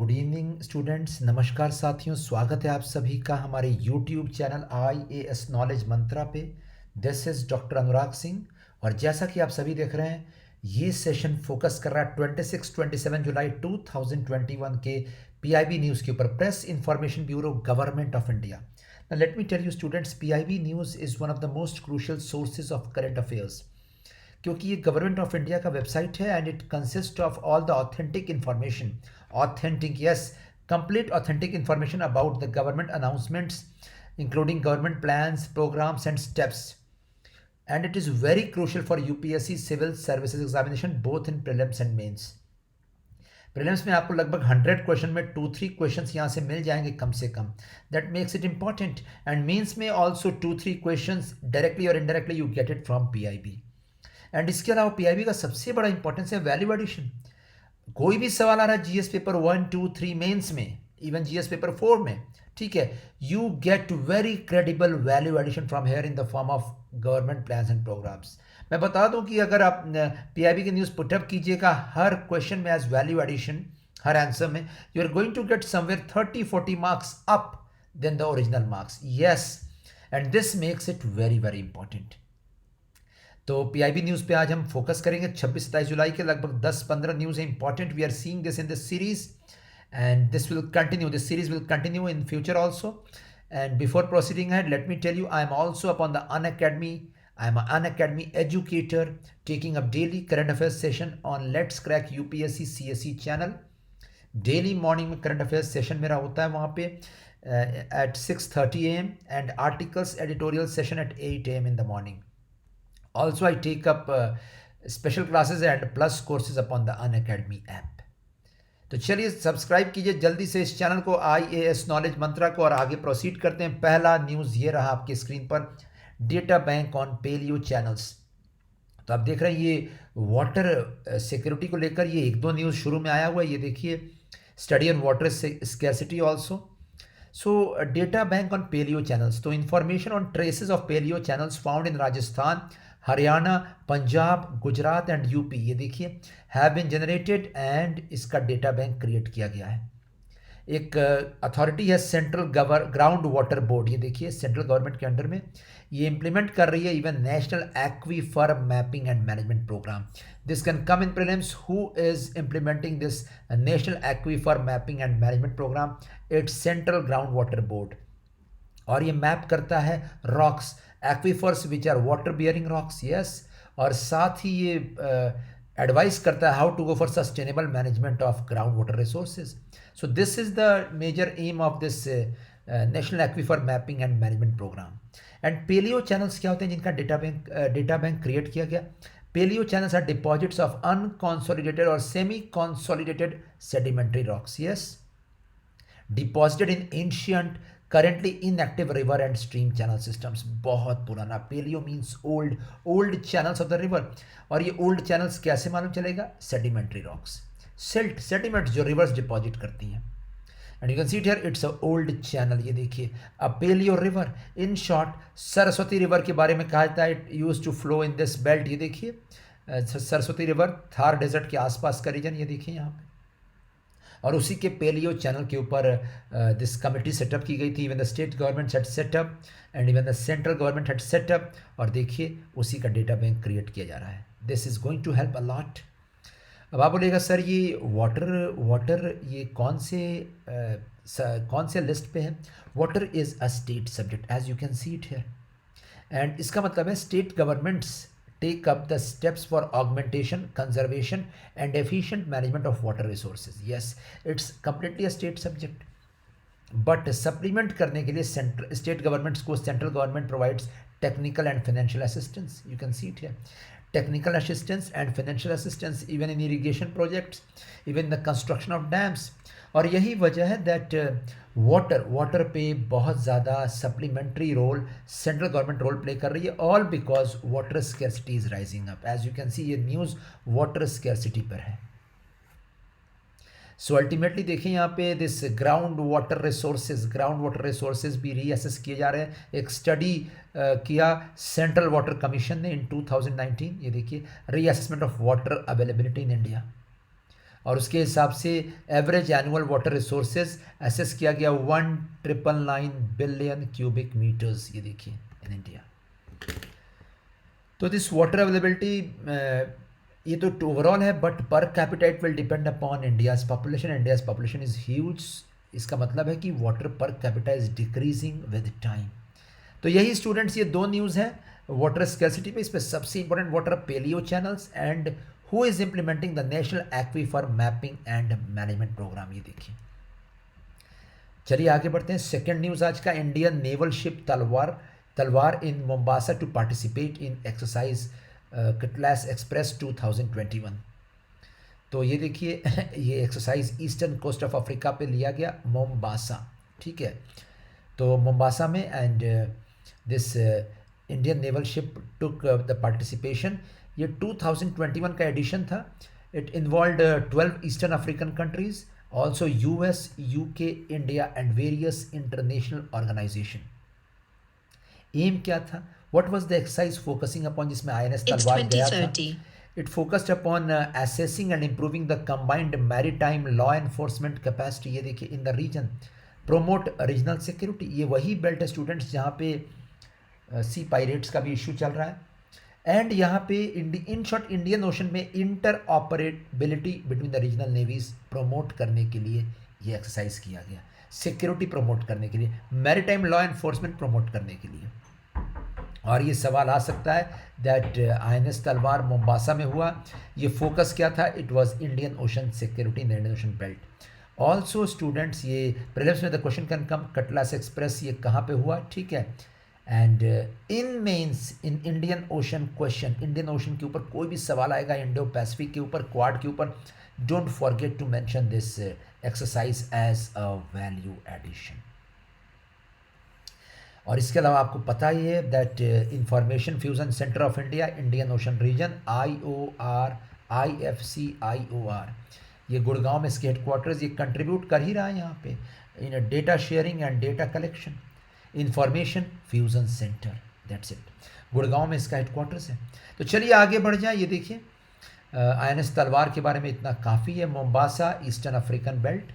Good evening students, नमस्कार साथियों। स्वागत है आप सभी का हमारे यूट्यूब चैनल IAS नॉलेज मंत्रा पे। This is doctor Anurag Singh. और जैसा कि आप सभी देख रहे हैं, ये सेशन फोकस कर रहा है 26-27 जुलाई 2021 के PIB न्यूज़ के ऊपर, press information bureau, government of India. Now let me tell you students, PIB news is one of the most crucial sources of current affairs, क्योंकि ये गवर्नमेंट ऑफ इंडिया का website है and it consist of all the authentic information, authentic yes, complete authentic information about the government announcements including government plans, programmes and steps, and it is very crucial for UPSC civil services examination both in prelims and mains. Prelims में आपको लगभग 100 question में 2-3 questions यहाँ से मिल जाएंगे कम से कम। That makes it important. And mains में ऑल्सो 2-3 क्वेश्चंस डायरेक्टली और indirectly you get it from PIB। And इसके अलावा PIB का सबसे बड़ा इंपॉर्टेंस है वैल्यू एडिशन। कोई भी सवाल आ रहा है GS पेपर 1, 2, 3 मेंस में, इवन GS पेपर 4 में, ठीक है, you get very credible value addition from here in the form of government plans and programmes. मैं बता दूं कि अगर आप PIB की न्यूज़ पुटअप कीजिएगा हर क्वेश्चन में एज वैल्यू एडिशन, हर आंसर में you are going to get somewhere 30-40 marks up than the original marks. Yes, and this makes it very very important. तो PIB न्यूज़ पे आज हम फोकस करेंगे 26-27 जुलाई के लगभग 10-15 न्यूज़ है important. We are seeing this in this series and this will continue, this series will continue in future also. And before proceeding ahead, let me tell you, I am also upon the Unacademy. I am an Unacademy educator taking up daily current affairs session on Let's Crack UPSC CSE channel. Daily morning में current affairs session मेरा होता है वहाँ पे at 6:30 AM and articles editorial session at 8 AM in the morning. Also, I take up special classes and plus courses upon the Unacademy app. तो चलिए subscribe कीजिए जल्दी से इस चैनल को, IAS नॉलेज मंत्रा को, और आगे प्रोसीड करते हैं। पहला न्यूज़ ये रहा आपकी स्क्रीन पर, data bank on paleo channels. तो आप देख रहे हैं ये वाटर सिक्योरिटी को लेकर ये 1-2 न्यूज़ शुरू में आया हुआ है। ये देखिए, study on water scarcity also. So data bank on paleo channels. तो information on traces of paleo channels found in Rajasthan, Haryana, Punjab, Gujarat and UP, ये देखिए, हैव बीन जनरेटेड एंड इसका डेटा बैंक क्रिएट किया गया है। एक अथॉरिटी है सेंट्रल ग्राउंड वाटर बोर्ड, ये देखिए सेंट्रल गवर्नमेंट के अंडर में ये इम्प्लीमेंट कर रही है even national aquifer mapping and management programme. This can come in prelims, who is implementing this national aquifer mapping and management programme? It's Central Ground Water Board. और ये map करता है rocks, aquifers which are water bearing rocks, yes, और साथ ही ये advise करता है how to go for sustainable management of ground water resources. So this is the major aim of this national aquifer mapping and management program. And paleo channels क्या होते हैं जिनका डेटा बैंक क्रिएट किया गया? Paleo channels are deposits of unconsolidated और semi consolidated sedimentary rocks, yes, deposited in ancient currently inactive river and stream channel systems। बहुत पुराना, paleo means old channels of the river. और ये old channels कैसे मालूम चलेगा? सेडिमेंट्री रॉक्स, सिल्ट सेडिमेंट्स जो rivers deposit करती हैं। And you can see it here, it's a old channel. ये देखिए, a paleo river, in short Saraswati river के बारे में कहा जाता है, it use to flow in this belt. ये देखिए सरस्वती रिवर, थार डेजर्ट के आसपास का रीजन, ये देखिए यहाँ पे, और उसी के पेलियो चैनल के ऊपर दिस कमिटी सेटअप की गई थी। Even the state government had setup and even the central government had setup. और देखिए उसी का डेटा बैंक क्रिएट किया जा रहा है। This is going to help a lot. अब आप बोलेगा सर ये वाटर ये कौन से लिस्ट पे है? Water is a state subject as you can see it here. And इसका मतलब है state governments take up the steps for augmentation, conservation and efficient management of water resources. Yes, it's completely a state subject. But supplement करने के लिए state governments को central government provides technical and financial assistance. You can see it here. Technical assistance and financial assistance even in irrigation projects, even the construction of dams. और यही वजह है that water पे बहुत ज़्यादा supplementary role central government role play कर रही है, all because water scarcity is rising up. As you can see ये न्यूज़ वाटर स्कैरसिटी पर है। सो अल्टीमेटली देखिए यहाँ पे दिस ग्राउंड वाटर रिसोर्सेज भी रीअसेस किए जा रहे हैं। एक स्टडी किया सेंट्रल वाटर कमीशन ने इन 2019। ये देखिए reassessment of water availability in India. और उसके हिसाब से average annual water resources assess किया गया 1,999 बिलियन क्यूबिक मीटर्स, ये देखिए इन इंडिया। तो दिस वाटर अवेलेबिलिटी ये तो ओवरऑल है, but per capita will depend upon India's population. India's population is huge, इसका मतलब है कि water per capita is decreasing with time. तो यही स्टूडेंट्स ये दो न्यूज़ हैं वाटर स्कैर्सिटी पे। इस पर सबसे important water paleo channels and who is implementing the national aquifer mapping and management programme, ये देखिए। चलिए आगे बढ़ते हैं। सेकेंड न्यूज़ आज का, Indian naval ship Talwar in Mombasa to participate in exercise Cutlass Express 2021। तो ये देखिए ये exercise eastern coast of Africa पे लिया गया, मोम्बासा, ठीक है। तो मोम्बासा में and this Indian naval ship took the participation. ये 2021 का एडिशन था। It involved 12 eastern African countries, also US, UK, India and various international organisation. Um क्या था, what was the exercise focusing upon, जिसमें आईएनएस तलवार गया था। It focused upon assessing and improving the combined maritime law enforcement capacity, ये देखिए, in the region, promote regional security। ये वही बेल्ट है स्टूडेंट्स जहाँ पे सी पायरेट्स का भी इशू चल रहा है। एंड यहाँ पे इन शॉर्ट इंडियन ओशन में interoperability between the regional navies promote करने के लिए ये एक्सरसाइज किया गया, सिक्योरिटी प्रमोट करने के लिए, मैरीटाइम लॉ एनफोर्समेंट प्रमोट करने के लिए। और ये सवाल आ सकता है दैट आईएनएस तलवार मोम्बासा में हुआ, ये फोकस क्या था, it was Indian Ocean security in Indian Ocean belt. Also students ये प्रीलिम्स में the question can come, Cutlass Express ये कहाँ पे हुआ, ठीक है। And in mains in Indian Ocean question, Indian Ocean के ऊपर कोई भी सवाल आएगा, इंडो पैसिफिक के ऊपर, क्वाड के ऊपर, don't forget to mention this exercise as a value addition. और इसके अलावा आपको पता ही है that Information fusion Centre of India, Indian Ocean Region, IOR, ये गुड़गांव में इसके हेडक्वार्टर्स, ये कंट्रीब्यूट कर ही रहा है यहाँ पे in data sharing and data collection. Information fusion centre, that's it, Gurgaon में इसका हेडक्वार्टर्स है। तो चलिए आगे बढ़ जाए। ये देखिए आईएनएस तलवार के बारे में इतना काफ़ी है। मोम्बासा ईस्टर्न अफ्रीकन बेल्ट,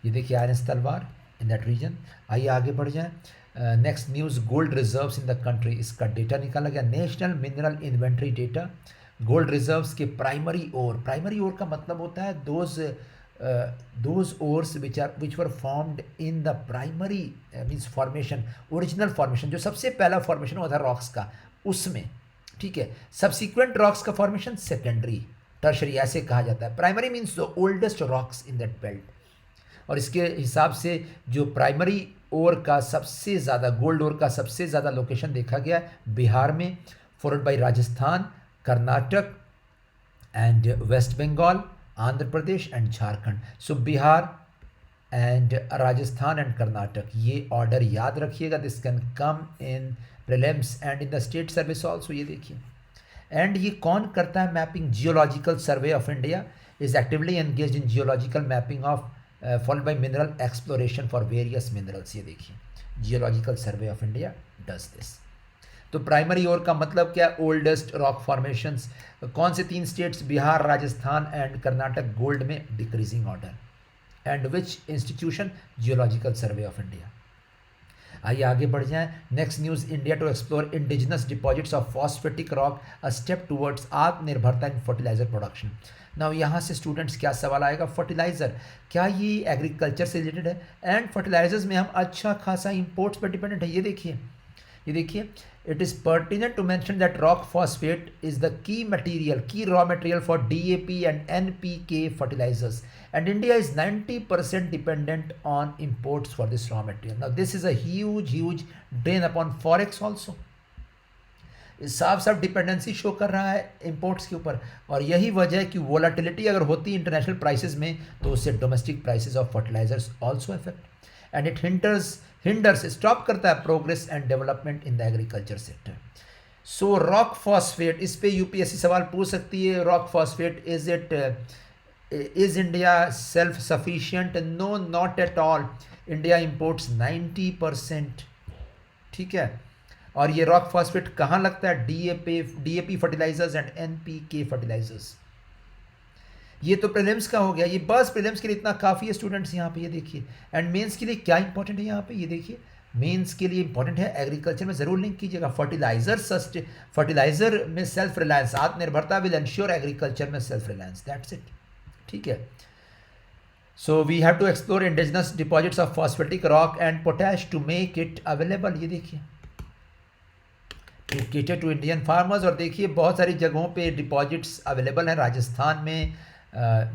ये देखिए आईएनएस तलवार इन दैट रीजन। आइए आगे बढ़ जाए। Next news, gold reserves in the country, इसका डेटा निकाला गया, national mineral inventory data. Gold reserves के प्राइमरी ओर का मतलब होता है those ores which were formed in the primary means formation, original formation, जो सबसे पहला फॉर्मेशन हुआ था रॉक्स का, उसमें, ठीक है। सब्सिक्वेंट रॉक्स का फॉर्मेशन सेकेंडरी, टर्शरी ऐसे कहा जाता है। Primary means the oldest rocks in that belt. और इसके हिसाब से जो प्राइमरी ओर का सबसे ज़्यादा, गोल्ड ओर का सबसे ज़्यादा लोकेशन देखा गया है बिहार में, followed by Rajasthan, Karnataka and West Bengal, Andhra Pradesh and Jharkhand. So Bihar and Rajasthan and Karnataka, ये ऑर्डर याद रखिएगा। This can come in prelims and in the state service also, ये देखिए। एंड ये कौन करता है mapping, Geological survey of India is actively engage in geological mapping of followed by mineral exploration for various minerals, ये देखिए, Geological survey of India does this. तो primary ore का मतलब क्या, ओल्डेस्ट रॉक फॉर्मेशंस। कौन से 3 states, Bihar, Rajasthan and Karnataka, gold में decreasing order. And which institution, geological survey of India. आइए आगे बढ़ जाएं। Next news, India to explore indigenous deposits of phosphatic rock, a step towards Atmanirbharta in fertiliser production. Now यहाँ से students क्या सवाल आएगा, फर्टिलाइज़र क्या ये एग्रीकल्चर से रिलेटेड है? एंड फर्टिलाइजर्स में हम अच्छा खासा इंपोर्ट्स पर डिपेंडेंट है। ये देखिए it is pertinent to mention that rock phosphate is the key raw material for DAP and NPK fertilizers, and India is 90% dependent on imports for this raw material. Now this is a huge drain upon forex also. साफ dependency show कर रहा है imports के ऊपर, और यही वजह है कि वोलाटिलिटी अगर होती है इंटरनेशनल प्राइसेस में तो उससे domestic prices of fertilisers also effect, and it hinders stop करता है progress and development in the agriculture sector. So rock phosphate, इस पे यूपीएससी सवाल पूछ सकती है, rock phosphate is India self sufficient? No, not at all. India imports 90%, ठीक है। और ये रॉक फॉस्फेट कहाँ लगता है, DAP fertilisers and NPK fertilisers. ये तो प्रीलिम्स का हो गया, ये बस प्रीलिम्स के लिए इतना काफ़ी है स्टूडेंट्स यहाँ पे, ये देखिए। एंड मेंस के लिए क्या इंपॉर्टेंट है यहाँ पे, ये देखिए। मेंस के लिए इंपॉर्टेंट है, एग्रीकल्चर में ज़रूर लिंक कीजिएगा। फर्टिलाइजर में सेल्फ रिलायंस, आत्मनिर्भरता विल एंश्योर एग्रीकल्चर में सेल्फ रिलायंस, दैट्स इट। ठीक है। So we have to explore indigenous deposits of phosphatic rock and potash to make it available, ये देखिए, to cater to Indian farmers. और देखिए बहुत सारी जगहों पे डिपॉजिट्स अवेलेबल हैं, राजस्थान में,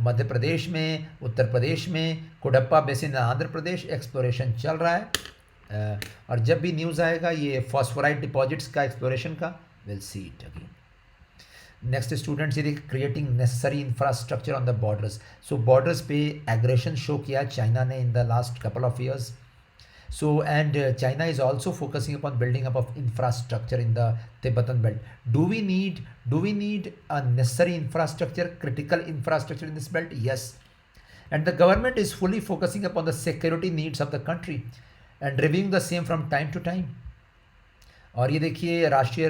मध्य प्रदेश में, उत्तर प्रदेश में, कोडप्पा बेसिन आंध्र प्रदेश, एक्सप्लोरेशन चल रहा है। और जब भी न्यूज़ आएगा ये फॉस्फोराइड डिपॉजिट्स का एक्सप्लोरेशन का, will see it again. Next students, ये देखिए, creating necessary infrastructure on the borders. So borders पे एग्रेशन शो किया चाइना ने in the last couple of years. So, and China is also focusing upon building up of infrastructure in the Tibetan belt. Do we need a necessary infrastructure, critical infrastructure in this belt? Yes. And the government is fully focusing upon the security needs of the country and reviewing the same from time to time. और ये देखिए राष्ट्रीय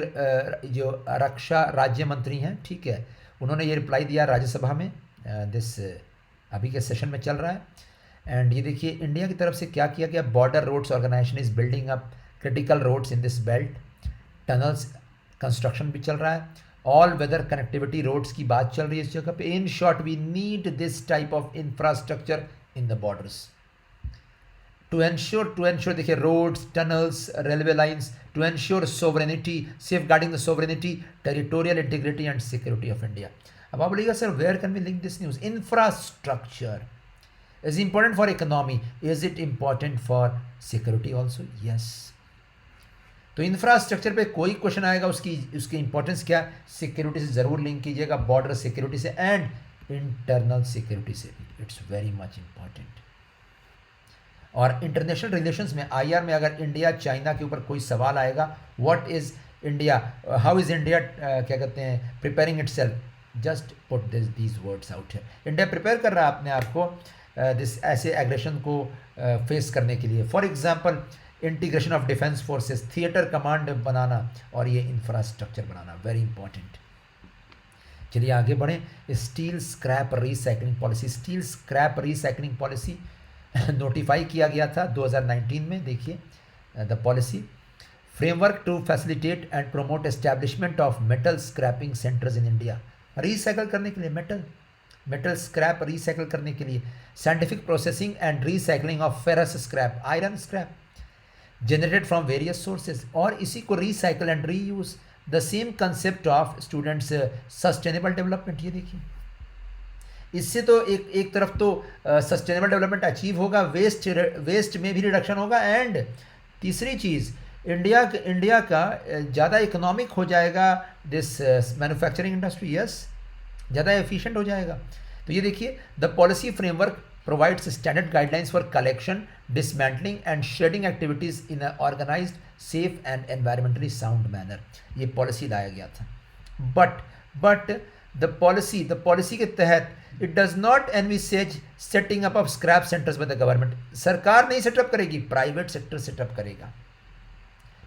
जो रक्षा राज्य मंत्री हैं, ठीक है, उन्होंने ये रिप्लाई दिया राज्यसभा में, दिस अभी के सेशन में चल रहा है। एंड ये देखिए इंडिया की तरफ से क्या किया गया, border roads organisation is building up critical roads in this belt, tunnels construction भी चल रहा है, ऑल वेदर कनेक्टिविटी रोड्स की बात चल रही है इस जगह पे। In short we need this type of infrastructure in the borders to ensure देखिए roads, tunnels, railway lines, to ensure sovereignty, safeguarding the sovereignty, territorial integrity and security of India. अब आप बोलिएगा sir where can we link this news, infrastructure is important for economy, is it important for security also? Yes. तो infrastructure पे कोई question आएगा उसकी importance क्या, security से ज़रूर लिंक कीजिएगा, बॉर्डर सिक्योरिटी से एंड इंटरनल सिक्योरिटी से भी, इट्स वेरी मच इंपॉर्टेंट। और इंटरनेशनल रिलेशंस में, आईआर में अगर इंडिया चाइना के ऊपर कोई सवाल आएगा, what is India, how is India क्या कहते हैं preparing it self, just put these words out है। इंडिया प्रिपेयर कर रहा है अपने आप को दिस ऐसे एग्रेशन को फेस करने के लिए। For example integration of defence forces, theatre command बनाना और ये इंफ्रास्ट्रक्चर बनाना, वेरी इंपॉर्टेंट। चलिए आगे बढ़ें। Steel scrap recycling policy, steel scrap recycling policy notify किया गया था 2019 में। देखिए the policy framework to facilitate and promote establishment of metal scrapping centres in India, recycle करने के लिए मेटल स्क्रैप रिसाइकल करने के लिए, scientific processing and recycling of ferrous scrap, iron scrap generated from various sources, और इसी को recycle and reuse, the same concept of students sustainable development. ये देखिए इससे तो एक तरफ तो सस्टेनेबल डेवलपमेंट अचीव होगा, वेस्ट में भी रिडक्शन होगा, एंड तीसरी चीज़ इंडिया का ज़्यादा इकोनॉमिक हो जाएगा, दिस मैन्युफैक्चरिंग इंडस्ट्री, यस, ज़्यादा एफिशिएंट हो जाएगा। तो ये देखिए the policy framework provides standard guidelines for collection, dismantling and shedding activities in a organised, safe and environmentally sound manner. ये पॉलिसी लाया गया था, बट द पॉलिसी के तहत it does not envisage setting up of scrap centres by the government. सरकार नहीं setup करेगी, private sector setup करेगा,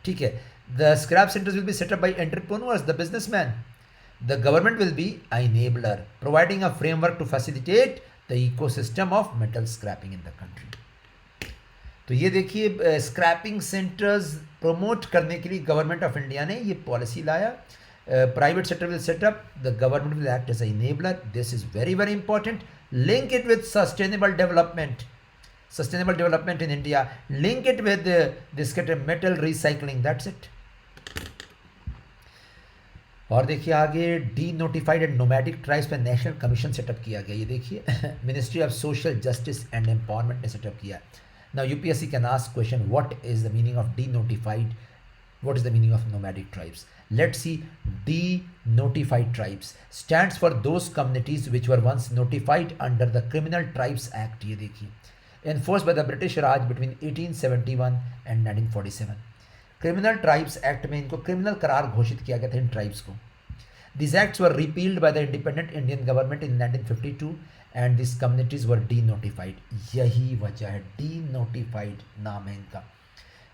ठीक है। The scrap centres will be set up by entrepreneurs, the businessman. The government will be an enabler, providing a framework to facilitate the ecosystem of metal scrapping in the country. तो ये देखिए scrapping centres promote करने के लिए government of India ने ये policy लाया। Private sector will set up, the government will act as a enabler, this is very very important. Link it with sustainable development in India, link it with this metal recycling, that's it. और देखिए आगे denotified and nomadic tribes पर national commission set up किया गया। ये देखिए ministry of social justice and empowerment ने set up किया। Now UPSC can ask question, what is the meaning of D notified, what is the meaning of nomadic tribes? Let's see. Denotified tribes stands for those communities which were once notified under the criminal tribes act, ये देखिए, enforce by the British Raj between 1871 and 1947। Criminal tribes act में इनको criminal करार घोषित किया गया था इन ट्राइब्स को। These acts were repealed by the independent Indian government in 1952 and these communities were denotified. यही वजह है, denotified नाम है इनका।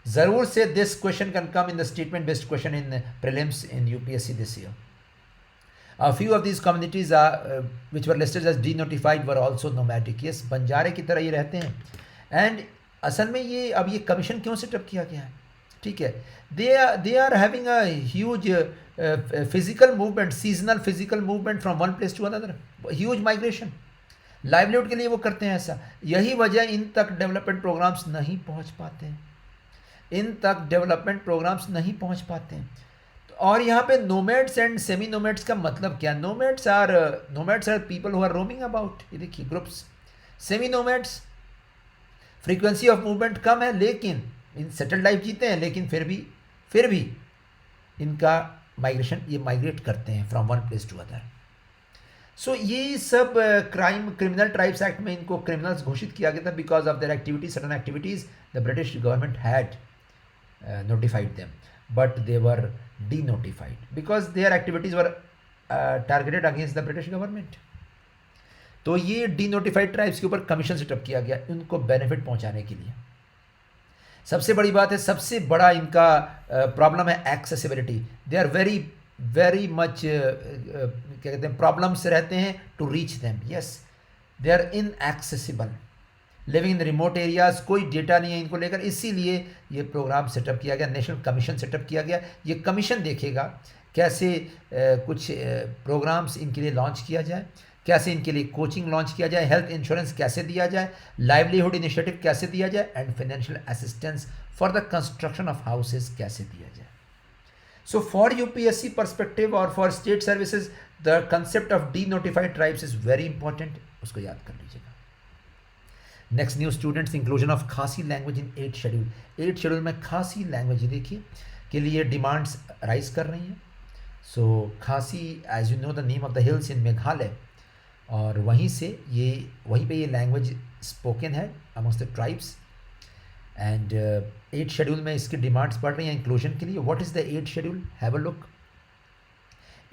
ज़रूर से this question can come in the statement based question in prelims in UPSC this year. A few of these communities are which were listed as denotified were also nomadic. Yes, बंजारे की तरह ये रहते हैं. एंड असल में ये अब ये कमीशन क्यों सेटअप किया गया है, ठीक है. They are having a huge physical movement, seasonal physical movement from one place to another, huge migration, livelihood के लिए वो करते हैं ऐसा. यही वजह इन तक डेवलपमेंट प्रोग्राम्स नहीं पहुंच पाते हैं, इन तक डेवलपमेंट प्रोग्राम्स नहीं पहुंच पाते हैं. और यहाँ पे नोमैड्स एंड सेमी नोमैड्स का मतलब क्या? Nomads are people who are roaming about. ये देखिए groups. Semi nomads frequency of movement कम है, लेकिन इन सेटल लाइफ जीते हैं, लेकिन फिर भी इनका माइग्रेशन, ये माइग्रेट करते हैं from one place to other. So ये सब क्रिमिनल ट्राइब्स एक्ट में इनको क्रिमिनल्स घोषित किया गया था because of their activities, certain activities the British government had notified them, but they were denotified because their activities were targeted against the British government. तो ये डीनोटिफाइड ट्राइब्स के ऊपर कमीशन सेटअप किया गया उनको बेनिफिट पहुंचाने के लिए. सबसे बड़ी बात है, सबसे बड़ा इनका प्रॉब्लम है accessibility. They are very much क्या कहते हैं, प्रॉब्लम्स रहते हैं to reach them. Yes, they are inaccessible, living in remote areas, कोई डेटा नहीं है इनको लेकर. इसीलिए ये प्रोग्राम सेटअप किया गया, नेशनल कमीशन सेटअप किया गया. ये कमीशन देखेगा कैसे कुछ प्रोग्राम्स इनके लिए लॉन्च किया जाए, कैसे इनके लिए कोचिंग लॉन्च किया जाए, हेल्थ इंश्योरेंस कैसे दिया जाए, लाइवलीहुड इनिशिएटिव कैसे दिया जाए, and financial assistance for the construction of houses कैसे दिया जाए. सो फॉर यूपीएससी परस्पेक्टिव और for state services the concept of denotified tribes is very important, उसको याद कर लीजिएगा. Next new students, inclusion of Khasi language in 8th schedule. 8th schedule में Khasi language देखिए के लिए डिमांड्स राइज कर रही हैं. So Khasi, as you know, the name of the hills in Meghalaya, और वहीं पे ये लैंग्वेज स्पोकन है amongst the tribes. And 8th schedule में इसकी डिमांड्स बढ़ रही हैं इंक्लूजन के लिए. What is the 8th schedule? Have a look.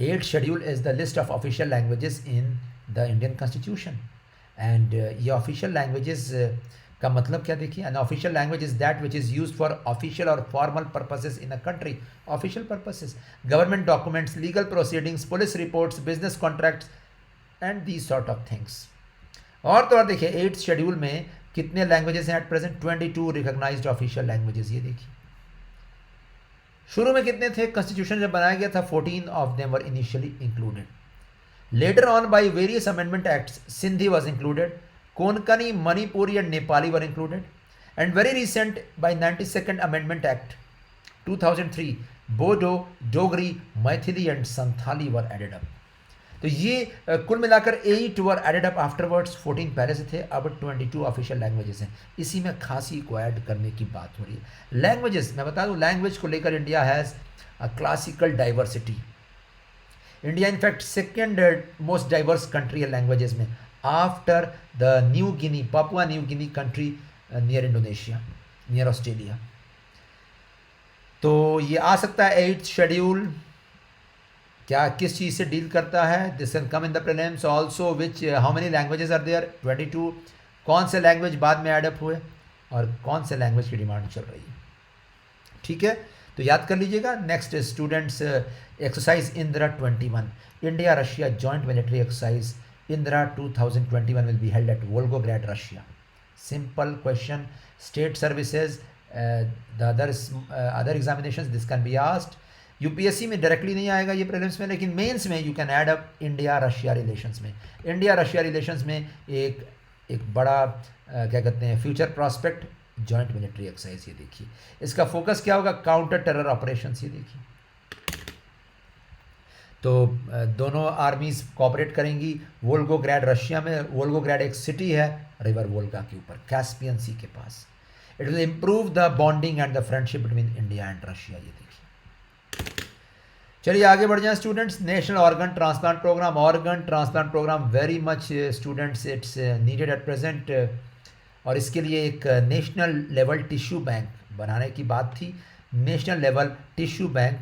8th schedule is the list of official languages in the Indian constitution. And ये official languages का मतलब क्या देखिए. An official language is that which is use for official और formal purposes in a country. Official purposes, government documents, legal proceedings, police reports, business contracts and these sort of things. और तो और देखिए 8th schedule में कितने languages हैं at present? 22 recognised official languages. ये देखिए शुरू में कितने थे? कॉन्स्टिट्यूशन जब बनाया गया था 14 of them were initially included. Later on, by various amendment acts, Sindhi was included, Konkani, Manipuri and Nepali were included, and very recent, by 92nd Amendment Act 2003, Bodo, Dogri, Maithili and Santhali were added up. तो ये कुल मिलाकर 8 वर added up afterwards. 14 पहले से थे, अब 22 official languages हैं. इसी में खासी को ऐड करने की बात हो रही है. लैंग्वेजेस, मैं बता दूं, लैंग्वेज को लेकर India has a classical diversity. India in fact second most diverse country है लैंग्वेजेस में, after the New Guinea, Papua New Guinea country near Indonesia, near Australia. तो ये आ सकता है 8th शेड्यूल क्या किस चीज़ से डील करता है. This can come in the prelims also. Which how many languages are there? 22. कौन से लैंग्वेज बाद में एडअप हुए और कौन से लैंग्वेज की डिमांड चल रही है, ठीक है. तो याद कर लीजिएगा. Next students, exercise Indira 21, India Russia joint military exercise Indira 2021 will be held at Volgograd, Russia. Simple question. State services, the other examinations this can be asked. UPSC में डायरेक्टली नहीं आएगा ये प्रीलिम्स में, लेकिन मेंस में you can add up India Russia relations में. India Russia relations में एक बड़ा क्या कहते हैं future prospect joint military exercise. ये देखिए इसका फोकस क्या होगा? Counter terror operations. ये देखिए तो दोनों आर्मीज कोऑपरेट करेंगी. वोल्गोग्राड रशिया में, वोल्गोग्राड एक सिटी है रिवर वोल्गा के ऊपर, कैस्पियन सी के पास. It will improve the bonding and the friendship between India and Russia. ये देखिए. चलिए आगे बढ़ जाएं students. National organ transplant program. Organ transplant program very much students it's needed at present. और इसके लिए एक नेशनल लेवल टिश्यू बैंक बनाने की बात थी. National level tissue bank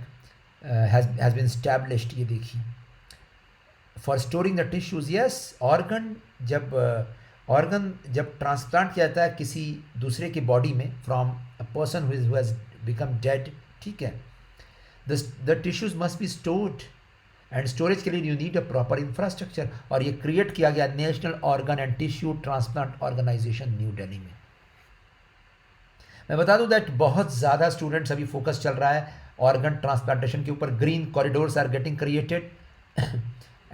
has been established. ये देखिए for storing the tissues. Yes, organ जब ट्रांसप्लांट किया जाता है किसी दूसरे की बॉडी में from a person who has become dead, ठीक है, the tissues must be stored and storage के लिए you need a proper infrastructure. और ये क्रिएट किया गया national organ and tissue transplant organisation New Delhi में। मैं बता दूं दैट बहुत ज़्यादा स्टूडेंट्स अभी फोकस चल रहा है ऑर्गन ट्रांसप्लांटेशन के ऊपर। Green corridors are getting created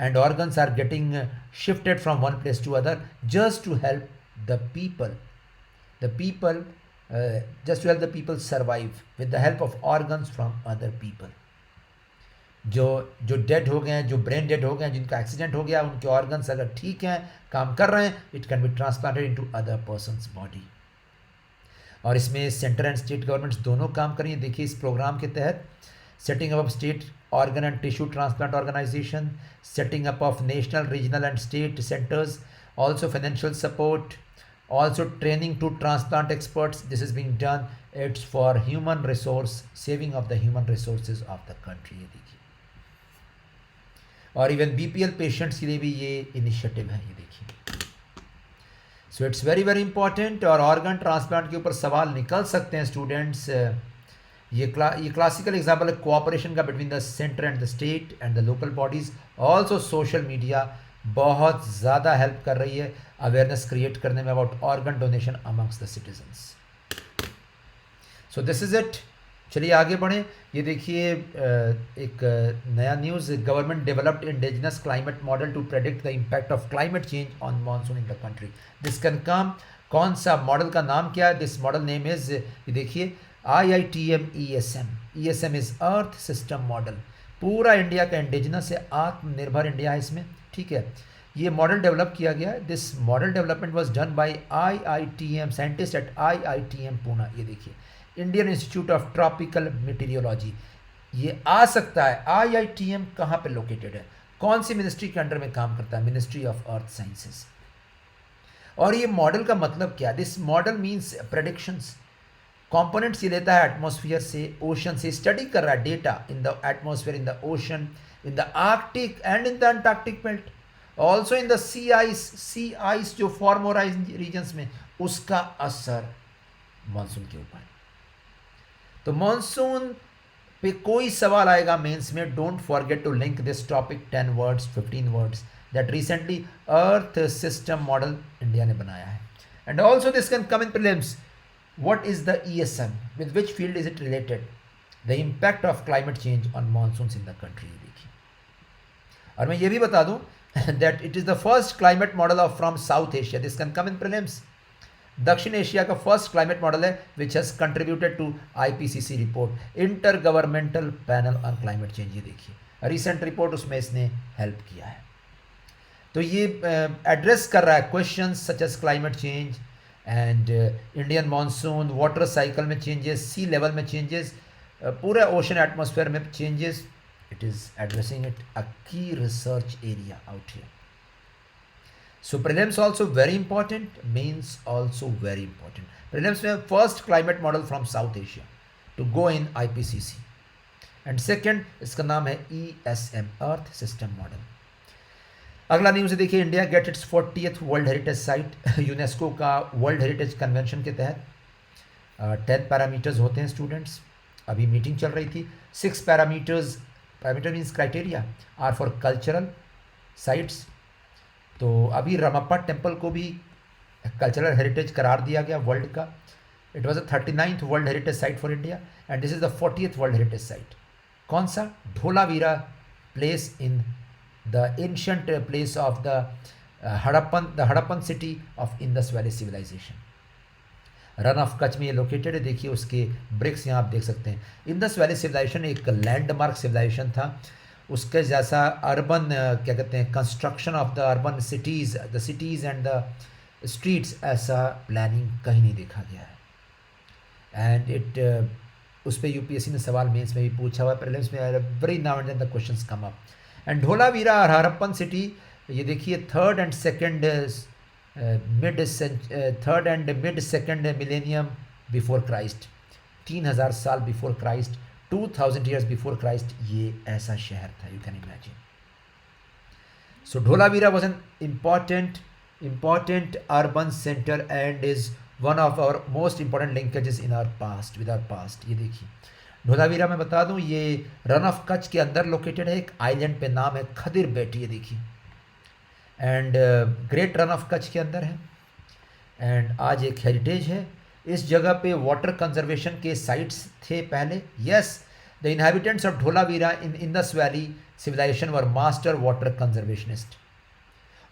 and organs are getting shifted from one place to other just to help the people just to help the people survive with the help of organs from other people। जो जो dead हो गए हैं, जो brain dead हो गए हैं, जिनका एक्सीडेंट हो गया, उनके ऑर्गन्स अगर ठीक हैं, काम कर रहे हैं, it can be transplanted into other persons body. और इसमें सेंटर एंड स्टेट गवर्नमेंट्स दोनों काम कर रही हैं। देखिए इस प्रोग्राम के तहत setting up of state organ and tissue transplant organization, setting up of national, regional and state centers, also financial support, also training to transplant experts. This is being done. It's for human resource, saving of the human resources of the country। ये देखिए, और even BPL patients के लिए भी ये initiative है, ये देखिए। So it's very very important. और ऑर्गन ट्रांसप्लांट के ऊपर सवाल निकल सकते हैं स्टूडेंट्स। ये क्लासिकल एग्जाम्पल है कोऑपरेशन का between the centre and the state and the local bodies. Also social media बहुत ज़्यादा हेल्प कर रही है अवेयरनेस क्रिएट करने में about organ donation amongst the citizens. So this is it. चलिए आगे बढ़ें। ये देखिए एक नया news, government developed indigenous climate model to predict the impact of climate change on monsoon in the country. This can come, कौन सा model का नाम क्या है? दिस मॉडल नेम इज़, ये देखिए, IITM ESM। ESM is earth system model. पूरा India का इंडिजिनस है, आत्मनिर्भर इंडिया है इसमें, ठीक है। ये मॉडल डेवलप किया गया है। This model development was done by IITM scientist at IITM Poona. ये देखिए, इंडियन इंस्टीट्यूट ऑफ ट्रॉपिकल मेटीरियोलॉजी। ये आ सकता है IITM कहाँ पे लोकेटेड है, कौन सी मिनिस्ट्री के अंडर में काम करता है? Ministry of earth sciences. और ये मॉडल का मतलब क्या? This model means predictions. Components ये लेता है एटमॉस्फेयर से, ओशन से, स्टडी कर रहा है data in the atmosphere, in the ocean, in the Arctic and in the Antarctic belt, also in the sea ice जो फॉर्म हो रहा है रीजन्स में, उसका असर मानसून के ऊपर। तो मानसून पे कोई सवाल आएगा मेंस में, don't forget to link this topic 10 words 15 words that recently earth system model India ने बनाया है। And also this can come in prelims. What is the ESM? With which field is it related? The impact of climate change on monsoons in the country। देखिए, और मैं ये भी बता दूं that it is the first climate model of from South Asia। This can come in prelims। दक्षिण Asia का first climate model है which has contributed to IPCC report, Intergovernmental Panel on Climate Change। ये देखिए recent report, उसमें इसने help किया है। तो ये एड्रेस कर रहा है question such as climate change and Indian monsoon, water cycle में चेंजेस, सी लेवल में चेंजेस, पूरे ओशन एटमॉस्फेयर में changes. It is addressing it a key research area out here. So prelims also very important, mains also very important. Prelims में first climate model from South Asia to go in IPCC and second इसका नाम है ESM, earth system model. अगला news देखिए, India gate it's 40th world heritage site. UNESCO का world heritage convention के तहत 10 parameters होते हैं स्टूडेंट्स। अभी मीटिंग चल रही थी। 6 parameters, parameter means criteria, are for cultural sites. तो अभी रमप्पा टेम्पल को भी कल्चरल हेरिटेज करार दिया गया वर्ल्ड का। It was the 39th world heritage site for India and this is the 40th world heritage site. कौन सा? Dholavira place in the ancient place of the Harappan city of Indus Valley civilization। Run of Kutch में ये located है। देखिए उसके BRICS यहाँ आप देख सकते हैं। इंडस वैली सिविलाइजेशन एक लैंडमार्क सिविलाइजेशन था। उसके जैसा अर्बन क्या कहते हैं, construction of the urban cities, the cities and the streets, ऐसा प्लानिंग कहीं नहीं देखा गया है। एंड इट उस पर UPSC ने सवाल मेंस में भी पूछा हुआ है, प्रीलिम्स में very now and then the questions come up. And Dholavira और हरप्पन सिटी, ये देखिए third and mid second millennium before Christ, 3000 साल before Christ, 2000 years before Christ, ये ऐसा शहर था, you can imagine. So Dholavira was an important urban center and is one of our most important linkages in our past, with our past। ये देखिए धोलावीरा मैं बता दूं ये रन ऑफ कच्छ के अंदर लोकेटेड है, एक आइलैंड पे, नाम है खदिर बेट, ये देखिए, and great run of Kutch के अंदर है, एंड आज एक हेरिटेज है। इस जगह पे वाटर कंजर्वेशन के साइट्स थे पहले। Yes, the inhabitants of Dholavira in Indus valley civilisation were master water conservationist.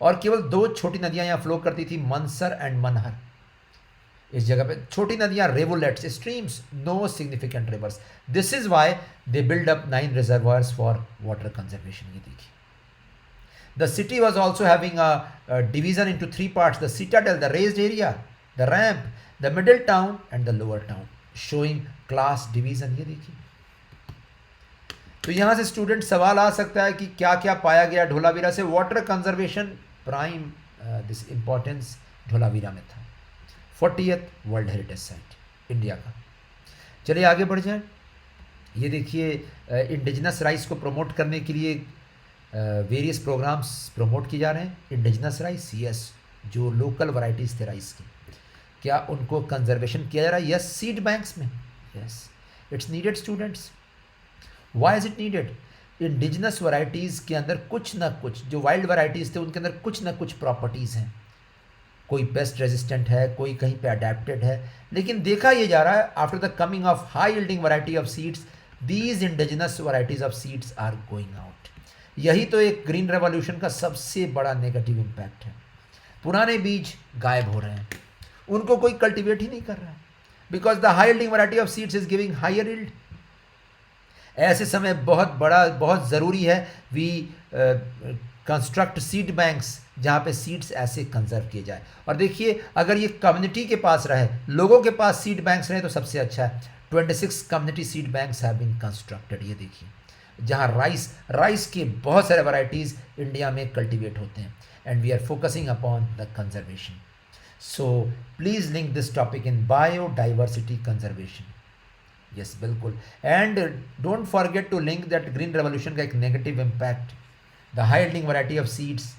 और केवल दो छोटी नदियां यहाँ फ्लो करती थी, मनसर एंड मनहर। इस जगह पे छोटी नदियां, rivulets, streams, no significant rivers. This is why they build up 9 reservoirs for water conservation. ये देखिए, the city was also having a division into 3 parts: the citadel, the raised area, the ramp, the middle town and the lower town, showing class division। ये देखिए, तो यहां से student सवाल आ सकता है कि क्या क्या पाया गया धोलावीरा से। Water conservation prime this importance Dholavira में था। 40th world heritage site India का। चलिए आगे बढ़ जाए। ये देखिए, इंडिजिनस राइस को प्रमोट करने के लिए वेरियस प्रोग्राम्स प्रमोट किए जा रहे हैं। इंडिजिनस राइस, यस, जो लोकल वैरायटीज़ थे राइस की, क्या उनको कंजर्वेशन किया जा रहा है? यस, सीड बैंक्स में। Yes, it's needed students. Why is it needed? Indigenous varieties के अंदर कुछ ना कुछ, जो वाइल्ड वैरायटीज़ थे उनके अंदर कुछ ना कुछ प्रॉपर्टीज़ हैं। कोई पेस्ट रेजिस्टेंट है, कोई कहीं पे अडेप्टेड है, लेकिन देखा ये जा रहा है after the coming of high yielding variety of seeds, these indigenous varieties of seeds are going out. यही तो एक ग्रीन रेवोल्यूशन का सबसे बड़ा नेगेटिव इम्पैक्ट है। पुराने बीज गायब हो रहे हैं, उनको कोई कल्टिवेट ही नहीं कर रहा है, because the high yielding variety of seeds is giving higher yield. ऐसे समय बहुत ज़रूरी है वी कंस्ट्रक्ट सीड बैंक्स, जहाँ पे सीड्स ऐसे कंजर्व किए जाए। और देखिए, अगर ये कम्युनिटी के पास रहे, लोगों के पास सीड बैंक्स रहे तो सबसे अच्छा है। 26 community seed banks have been constructed. ये देखिए, जहाँ राइस के बहुत सारे वैरायटीज़ इंडिया में कल्टिवेट होते हैं, and we are focusing upon the conservation. So please link this topic in biodiversity conservation. Yes, बिल्कुल। And don't forget to link that green revolution का एक negative impact, the high yielding variety of seeds,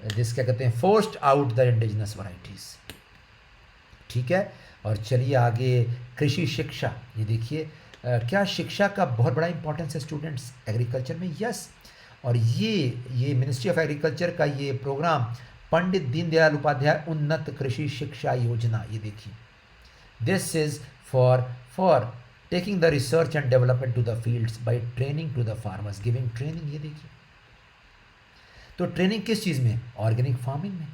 जिस क्या कहते हैं, forced out the indigenous varieties. ठीक है, और चलिए आगे, कृषि शिक्षा। ये देखिए, क्या शिक्षा का बहुत बड़ा इंपॉर्टेंस है स्टूडेंट्स एग्रीकल्चर में? यस, और ये मिनिस्ट्री ऑफ एग्रीकल्चर का ये प्रोग्राम, पंडित दीनदयाल उपाध्याय उन्नत कृषि शिक्षा योजना। ये देखिए, this is for taking the research and development to the fields by training to the farmers, giving training. ये देखिए, तो ट्रेनिंग किस चीज़ में? ऑर्गेनिक फार्मिंग में,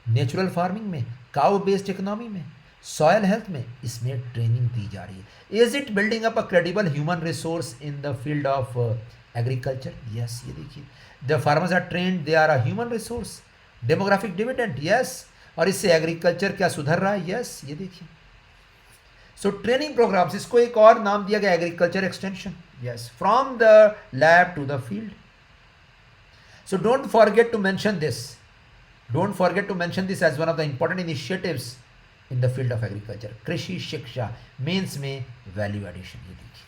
नेचुरल फार्मिंग में, काउ बेस्ड इकोनॉमी में, सॉयल हेल्थ में, इसमें ट्रेनिंग दी जा रही है। Is it building up a credible human resource in the field of agriculture? Yes, ये देखिए, the farmers are trained, they are a human resource, demographic dividend. Yes, और इससे एग्रीकल्चर क्या सुधर रहा है? यस, ये देखिए। सो ट्रेनिंग प्रोग्राम्स, इसको एक और नाम दिया गया agriculture extension. Yes, from the lab to the field. So don't forget to mention this. Don't forget to mention this as one of the important initiatives in the field of agriculture. कृषि शिक्षा mains में value addition. ये देखिए,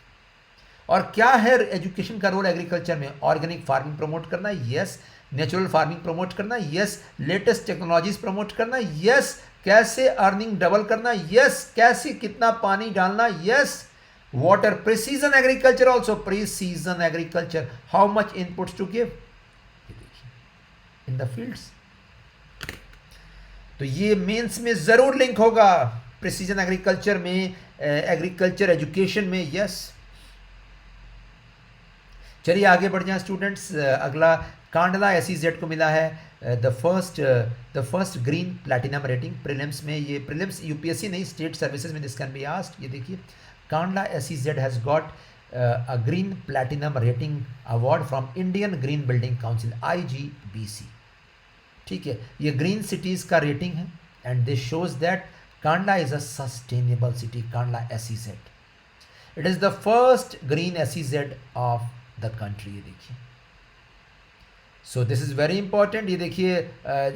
और क्या है education का role agriculture में? ऑर्गेनिक फार्मिंग प्रमोट करना, यस, नेचुरल फार्मिंग प्रमोट करना, यस, लेटेस्ट टेक्नोलॉजीज प्रमोट करना, यस, कैसे अर्निंग डबल करना, यस, कैसे कितना पानी डालना, yes, water, precision agriculture also, precision agriculture, how much inputs to give in the fields. तो ये मेंस में जरूर लिंक होगा, प्रिसीजन एग्रीकल्चर में, एग्रीकल्चर एजुकेशन में। यस, चलिए आगे बढ़ जाएं स्टूडेंट्स। अगला, कांडला एसईजेड को मिला है the first green platinum rating prelims में। ये प्रीलिम्स यूपीएससी नहीं, स्टेट सर्विसेज में दिस कैन बी आस्क्ड। ये देखिए, Kandla SEZ has got a green platinum rating award from Indian Green Building Council, IGBC। ठीक है, ये ग्रीन सिटीज़ का रेटिंग है, and this shows that Kandla is a sustainable city, Kandla SEZ. It is the first green SEZ of the country. ये देखिए, सो this is very important. ये देखिए,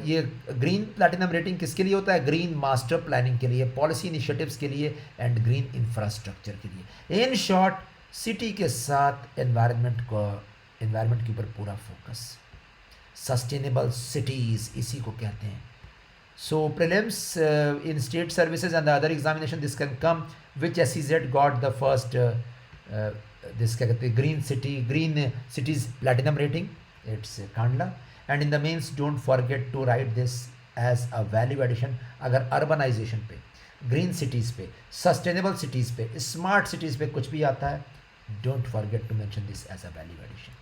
ये ग्रीन प्लैटिनम रेटिंग किसके लिए होता है? ग्रीन मास्टर प्लानिंग के लिए, पॉलिसी इनिशिएटिव्स के लिए, एंड ग्रीन इंफ्रास्ट्रक्चर के लिए। इन शॉर्ट, सिटी के साथ एनवायरनमेंट के ऊपर पूरा फोकस, सस्टेनेबल सिटीज़ इसी को कहते हैं। So prelims in state services and the other examination this can come, which SEZ got the first this क्या कहते हैं, green cities platinum rating, it's Kandla. And in the mains don't forget to write this as a value addition. अगर urbanisation पे, green cities पे, sustainable cities पे, smart cities पे कुछ भी आता है, don't forget to mention this as a value addition.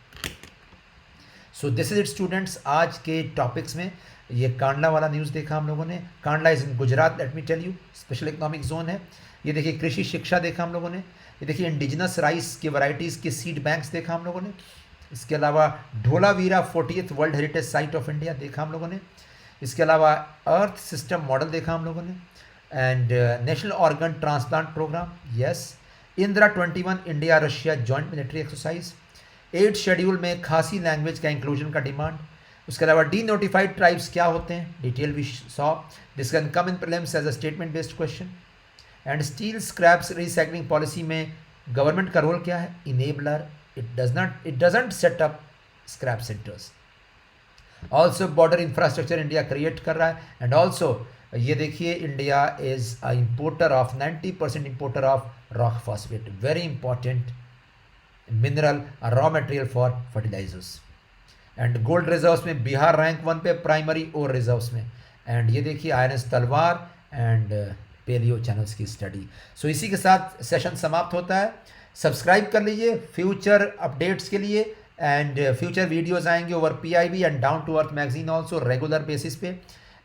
So this is it students. आज के टॉपिक्स में ये कांडला वाला न्यूज़ देखा हम लोगों ने. Kandla is in Gujarat, let me tell you, special economic zone है. ये देखिए कृषि शिक्षा देखा हम लोगों ने. ये देखिए इंडिजिनस राइस की वैरायटीज़ के सीड बैंक्स देखा हम लोगों ने. इसके अलावा Dholavira 40th world heritage site of India देखा हम लोगों ने. इसके अलावा अर्थ सिस्टम मॉडल देखा हम लोगों ने. And national organ transplant programme, yes. Indira 21 India Russia joint military exercise. 8th schedule में खासी लैंग्वेज का इंक्लूजन का डिमांड. उसके अलावा डी नोटिफाइड ट्राइब्स क्या होते हैं, डिटेल भी saw. This can come in prelims as a statement based question. And steel scraps recycling policy में गवर्नमेंट का रोल क्या है, enabler. It doesn't set up scrap centres. Also border infrastructure India create कर रहा है. And also ये देखिए India is a importer of 90% importer of rock phosphate, very important mineral, raw material for fertilisers. And gold reserves में Bihar rank 1 पे primary और reserves में. And ये देखिए आईएनएस तलवार एंड पेलियो चैनल्स की स्टडी. सो इसी के साथ सेशन समाप्त होता है. सब्सक्राइब कर लीजिए फ्यूचर अपडेट्स के लिए. एंड फ्यूचर वीडियोज़ आएंगे over PIB and down to earth magazine also regular basis पे.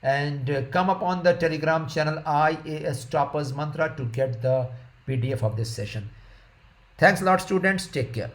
And come upon the Telegram channel IAS Toppers Mantra to get the PDF of this session. Thanks a lot students. Take care.